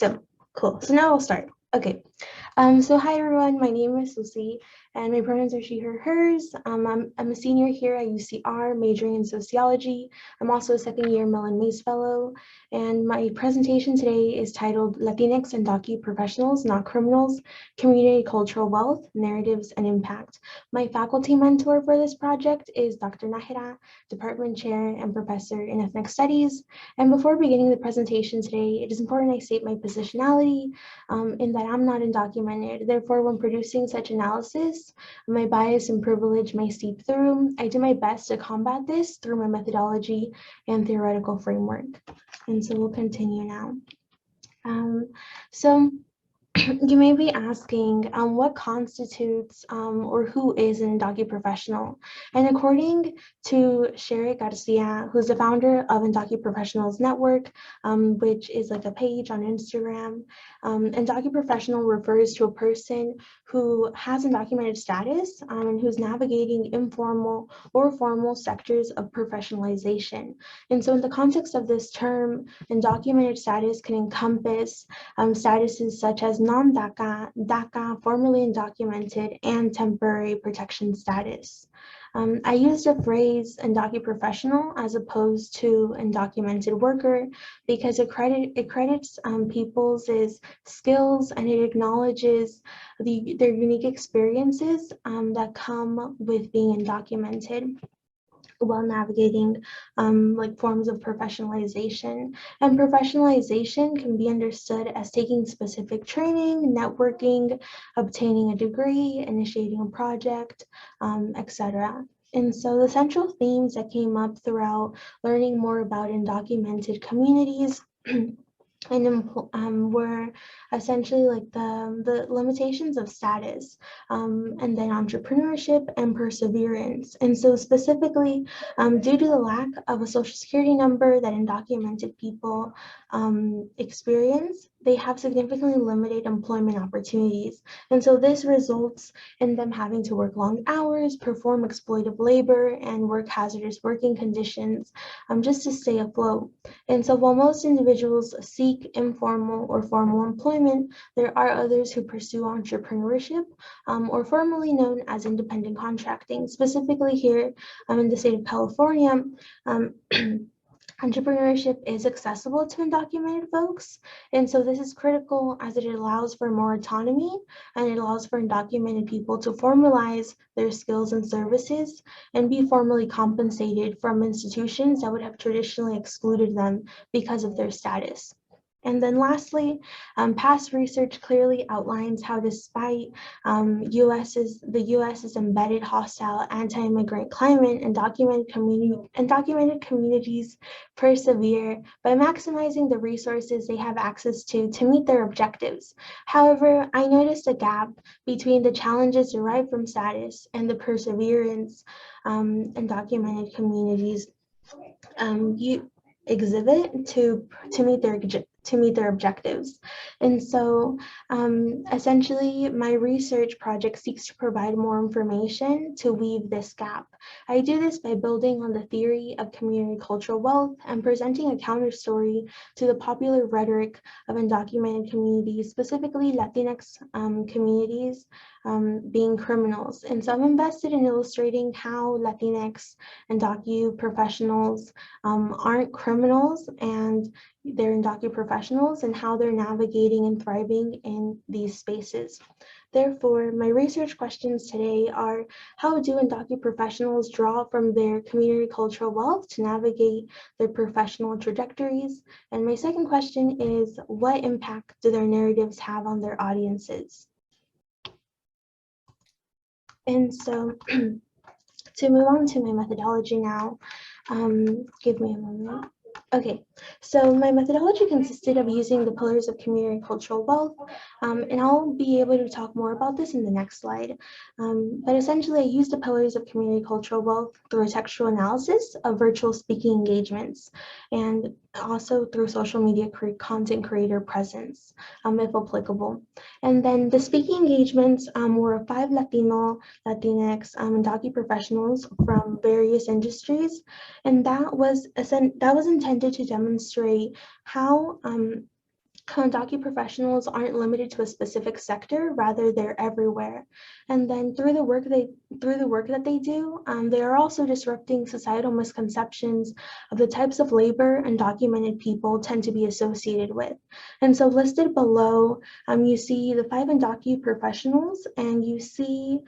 So cool. So now we'll start. Okay. So hi everyone. My name is Susy, and my pronouns are she, her, hers. I'm a senior here at UCR, majoring in sociology. I'm also a second-year Mellon Mace Fellow, and my presentation today is titled "Latinx and Docu Professionals, Not Criminals: Community Cultural Wealth, Narratives, and Impact." My faculty mentor for this project is Dr. Nahira, Department Chair and Professor in Ethnic Studies. And before beginning the presentation today, it is important I state my positionality in that I'm not undocumented. Therefore, when producing such analysis, my bias and privilege may seep through. I do my best to combat this through my methodology and theoretical framework. And so we'll continue now. So you may be asking what constitutes or who is an undocumented professional. And according to Sherry Garcia, who's the founder of Undocumented Professionals Network, which is like a page on Instagram, undocumented professional refers to a person who has undocumented status and who's navigating informal or formal sectors of professionalization. And so in the context of this term, undocumented status can encompass statuses such as non-DACA, DACA, formerly undocumented, and temporary protection status. I used the phrase undocumented professional as opposed to undocumented worker because it credits people's skills and it acknowledges their unique experiences that come with being undocumented while navigating like forms of professionalization. And professionalization can be understood as taking specific training, networking, obtaining a degree, initiating a project, etc. And so the central themes that came up throughout learning more about undocumented communities and were essentially like the limitations of status and then entrepreneurship and perseverance. And so specifically due to the lack of a social security number that undocumented people experience, they have significantly limited employment opportunities. And so this results in them having to work long hours, perform exploitative labor, and work hazardous working conditions just to stay afloat. And so while most individuals seek informal or formal employment, there are others who pursue entrepreneurship or formerly known as independent contracting. Specifically here in the state of California, entrepreneurship is accessible to undocumented folks. And so this is critical as it allows for more autonomy and it allows for undocumented people to formalize their skills and services and be formally compensated from institutions that would have traditionally excluded them because of their status. And then lastly, past research clearly outlines how despite the U.S.'s embedded hostile anti-immigrant climate, undocumented communities persevere by maximizing the resources they have access to meet their objectives. However, I noticed a gap between the challenges derived from status and the perseverance undocumented communities exhibit to meet their objectives. And so essentially my research project seeks to provide more information to weave this gap. I do this by building on the theory of community cultural wealth and presenting a counter story to the popular rhetoric of undocumented communities, specifically Latinx communities being criminals. And so I'm invested in illustrating how Latinx and docu professionals aren't criminals and they're undocumented professionals and how they're navigating and thriving in these spaces. Therefore, my research questions today are: how do undocumented professionals draw from their community cultural wealth to navigate their professional trajectories? And my second question is: what impact do their narratives have on their audiences? And so to move on to my methodology now, give me a moment. Okay, so my methodology consisted of using the pillars of community cultural wealth, and I'll be able to talk more about this in the next slide. But essentially, I used the pillars of community cultural wealth through a textual analysis of virtual speaking engagements, and also through social media content creator presence, if applicable. And then the speaking engagements were 5 Latino, Latinx, and docu professionals from various industries, and that was intended to demonstrate how Docu-professionals aren't limited to a specific sector, rather they're everywhere. And then through the work that they do, they are also disrupting societal misconceptions of the types of labor undocumented people tend to be associated with. And so listed below, you see the 5 undocumented professionals, and you see,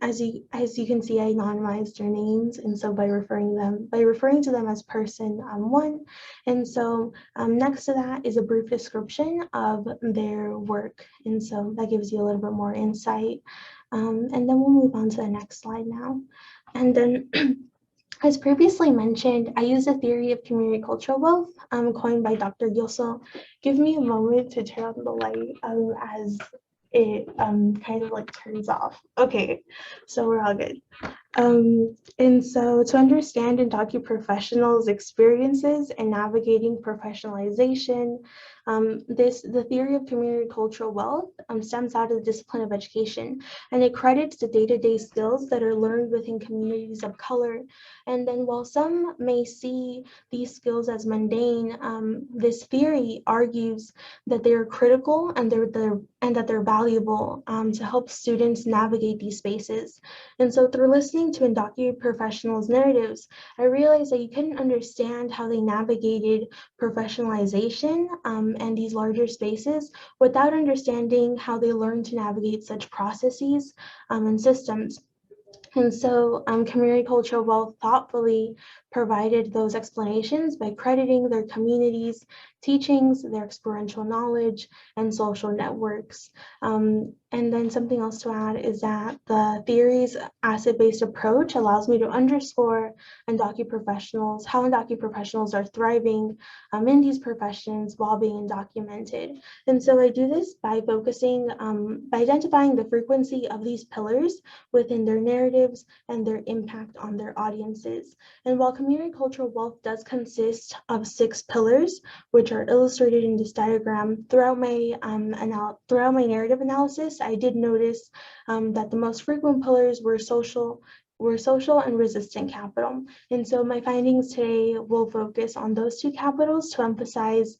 as you can see, I anonymized their names, and so by referring to them as person 1. And so next to that is a brief description of their work. And so that gives you a little bit more insight. And then we'll move on to the next slide now. And then as previously mentioned, I use the theory of community cultural wealth coined by Dr. Gilso. Give me a moment to turn on the light as it kind of like turns off. Okay, so we're all good. And so to understand undocumented professionals' experiences in navigating professionalization, the theory of community cultural wealth stems out of the discipline of education, and it credits the day-to-day skills that are learned within communities of color. And then while some may see these skills as mundane, this theory argues that they are critical and that they're valuable to help students navigate these spaces. And so through listening to undocumented professionals' narratives, I realized that you couldn't understand how they navigated professionalization and these larger spaces without understanding how they learned to navigate such processes and systems. And so community cultural wealth thoughtfully provided those explanations by crediting their communities, teachings, their experiential knowledge, and social networks. And then something else to add is that the theory's asset-based approach allows me to underscore how undocumented professionals are thriving in these professions while being undocumented. And so I do this by focusing, by identifying the frequency of these pillars within their narratives and their impact on their audiences. And while community cultural wealth does consist of 6 pillars, which are illustrated in this diagram, throughout my narrative analysis, I did notice that the most frequent pillars were social and resistant capital. And so my findings today will focus on those 2 capitals to emphasize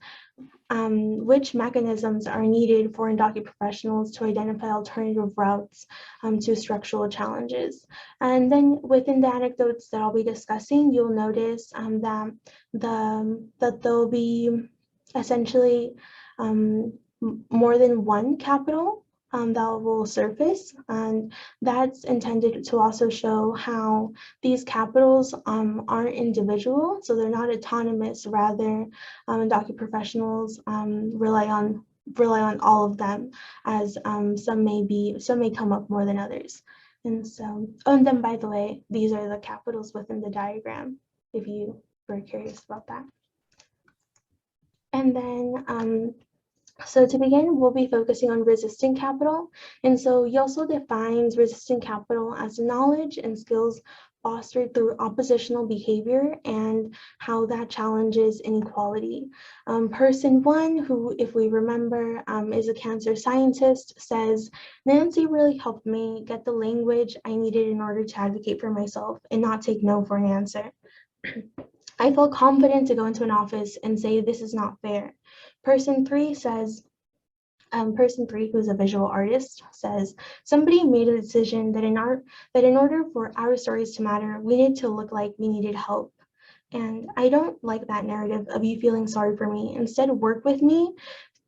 which mechanisms are needed for undocumented professionals to identify alternative routes to structural challenges. And then within the anecdotes that I'll be discussing, you'll notice that there'll be essentially more than one capital that will surface, and that's intended to also show how these capitals aren't individual, so they're not autonomous. Rather, undocumented professionals rely on all of them, as some may come up more than others. And so, and then by the way, these are the capitals within the diagram, if you were curious about that. And then so to begin, we'll be focusing on resistant capital. And so Yossel defines resistant capital as the knowledge and skills fostered through oppositional behavior and how that challenges inequality. Person 1, who, if we remember, is a cancer scientist, says, Nancy really helped me get the language I needed in order to advocate for myself and not take no for an answer. I felt confident to go into an office and say, this is not fair. Person 3 says, person 3, who's a visual artist, says, somebody made a decision that in order for our stories to matter, we need to look like we needed help. And I don't like that narrative of you feeling sorry for me. Instead, work with me.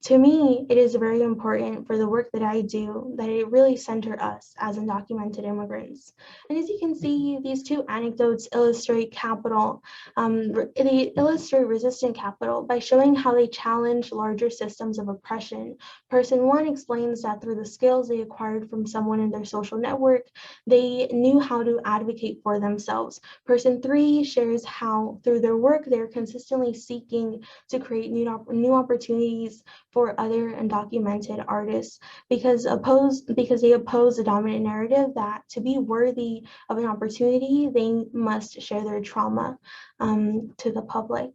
To me, it is very important for the work that I do that it really center us as undocumented immigrants. And as you can see, these 2 anecdotes illustrate capital. They illustrate resistant capital by showing how they challenge larger systems of oppression. Person 1 explains that through the skills they acquired from someone in their social network, they knew how to advocate for themselves. Person 3 shares how through their work, they're consistently seeking to create new opportunities for other undocumented artists because they oppose the dominant narrative that to be worthy of an opportunity, they must share their trauma to the public.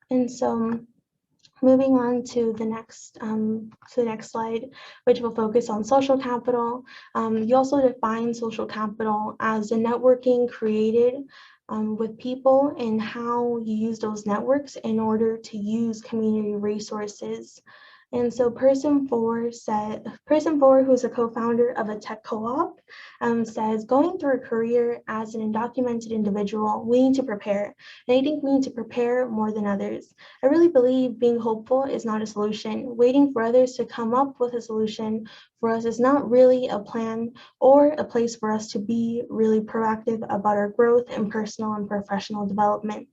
And so moving on to the next slide, which will focus on social capital. You also define social capital as the networking created with people and how you use those networks in order to use community resources. And so person four, who's a co-founder of a tech co-op, says, going through a career as an undocumented individual, we need to prepare. And I think we need to prepare more than others. I really believe being hopeful is not a solution. Waiting for others to come up with a solution for us is not really a plan or a place for us to be really proactive about our growth and personal and professional development.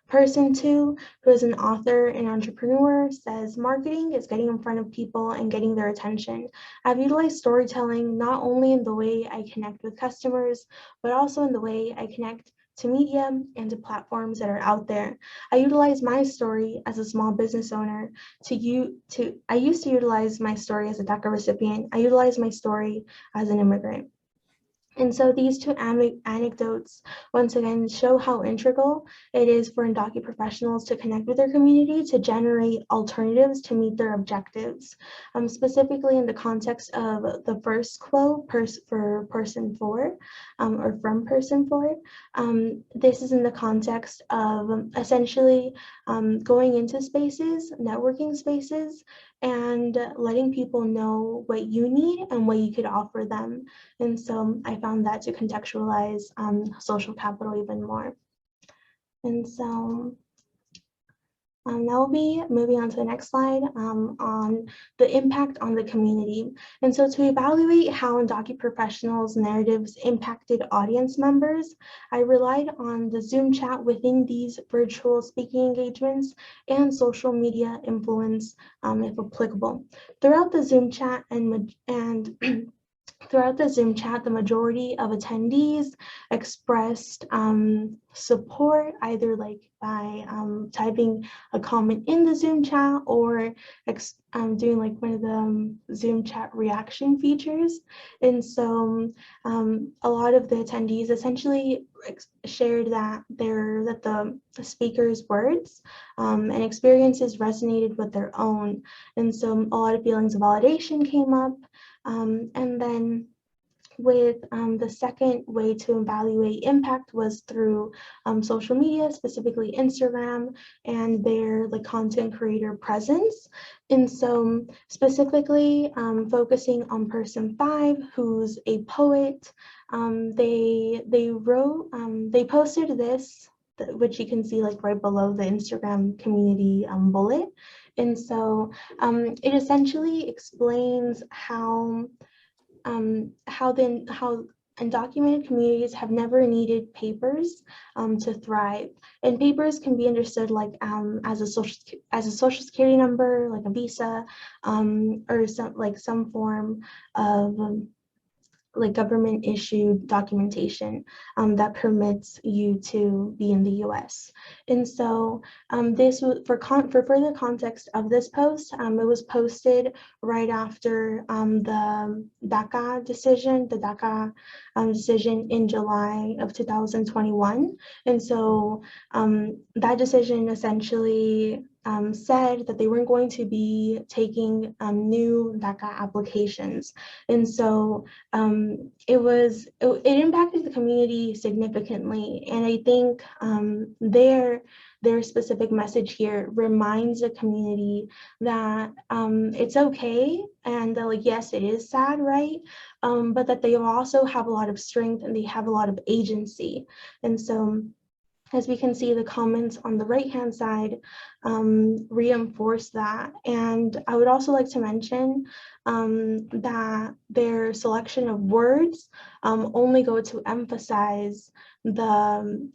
Person two, who is an author and entrepreneur, says marketing is getting in front of people and getting their attention. I've utilized storytelling not only in the way I connect with customers, but also in the way I connect to media and to platforms that are out there. I utilize my story as a small business owner I used to utilize my story as a DACA recipient. I utilize my story as an immigrant. And so these two anecdotes, once again, show how integral it is for undocumented professionals to connect with their community to generate alternatives to meet their objectives. Specifically in the context of the first quote for person four, or from person four, this is in the context of essentially going into spaces, networking spaces, and letting people know what you need and what you could offer them. And so I found that to contextualize social capital even more. And so now we'll be moving on to the next slide on the impact on the community. And so to evaluate how undocumented professionals' narratives impacted audience members, I relied on the Zoom chat within these virtual speaking engagements and social media influence, if applicable. Throughout the Zoom chat Throughout the Zoom chat, the majority of attendees expressed support, either like by typing a comment in the Zoom chat or doing like one of the Zoom chat reaction features. And so a lot of the attendees essentially shared that the speaker's words and experiences resonated with their own. And so a lot of feelings of validation came up. And then with the second way to evaluate impact was through social media, specifically Instagram, and their content creator presence. And so specifically focusing on person five, who's a poet, they posted this, which you can see right below the Instagram community bullet. And so it essentially explains how undocumented communities have never needed papers to thrive. And papers can be understood as a social security number, like a visa, or some form of government issued documentation that permits you to be in the US. And so this was for further context of this post, it was posted right after the DACA decision, decision in July of 2021. And so that decision essentially said that they weren't going to be taking new DACA applications. And so it impacted the community significantly. And I think their specific message here reminds the community that it's okay, and that yes, it is sad, right? But that they also have a lot of strength and they have a lot of agency. And so as we can see, the comments on the right-hand side reinforce that. And I would also like to mention that their selection of words only go to emphasize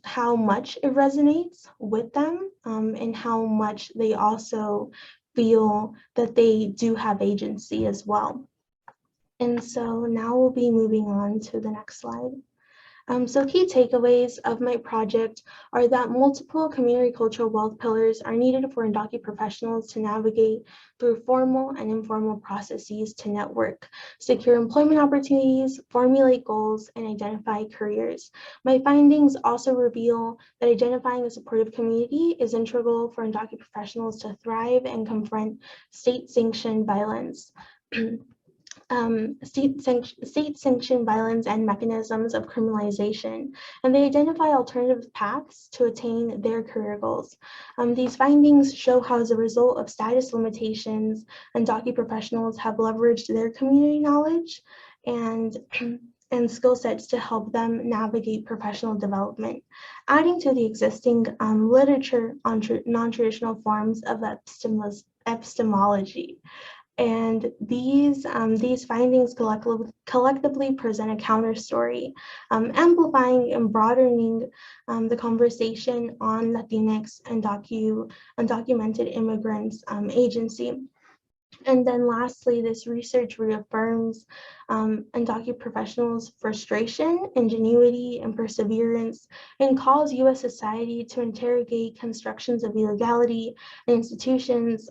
how much it resonates with them and how much they also feel that they do have agency as well. And so now we'll be moving on to the next slide. So key takeaways of my project are that multiple community cultural wealth pillars are needed for undocumented professionals to navigate through formal and informal processes to network, secure employment opportunities, formulate goals, and identify careers. My findings also reveal that identifying a supportive community is integral for undocumented professionals to thrive and confront state-sanctioned violence. state-sanctioned violence and mechanisms of criminalization, and they identify alternative paths to attain their career goals. These findings show how, as a result of status limitations, undocumented professionals have leveraged their community knowledge and skill sets to help them navigate professional development, adding to the existing literature on non-traditional forms of epistemology. And these findings collectively present a counter story, amplifying and broadening the conversation on Latinx and undocumented immigrants agency. And then lastly, this research reaffirms undocumented professionals' frustration, ingenuity, and perseverance, and calls U.S. society to interrogate constructions of illegality and institutions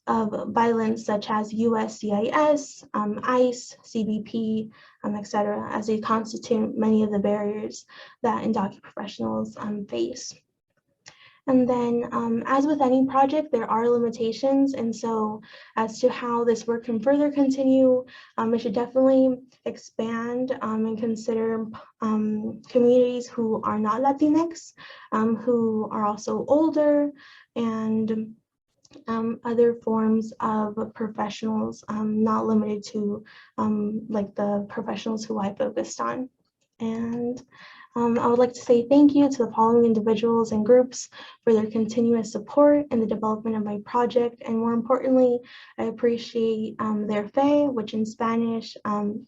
of violence such as USCIS, ICE, CBP, etc., as they constitute many of the barriers that undocumented professionals face. And then, as with any project, there are limitations. And so as to how this work can further continue, it should definitely expand and consider communities who are not Latinx, who are also older, and other forms of professionals, not limited to like the professionals who I focused on. And I would like to say thank you to the following individuals and groups for their continuous support in the development of my project. And more importantly, I appreciate their fe, which in Spanish,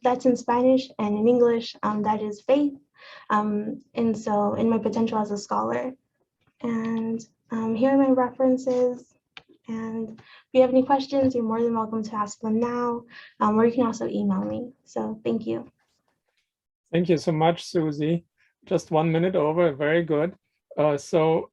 that's in Spanish, and in English, that is faith. And so in my potential as a scholar. And here are my references. And if you have any questions, you're more than welcome to ask them now, or you can also email me. So thank you. Thank you so much, Susy. Just 1 minute over, very good. So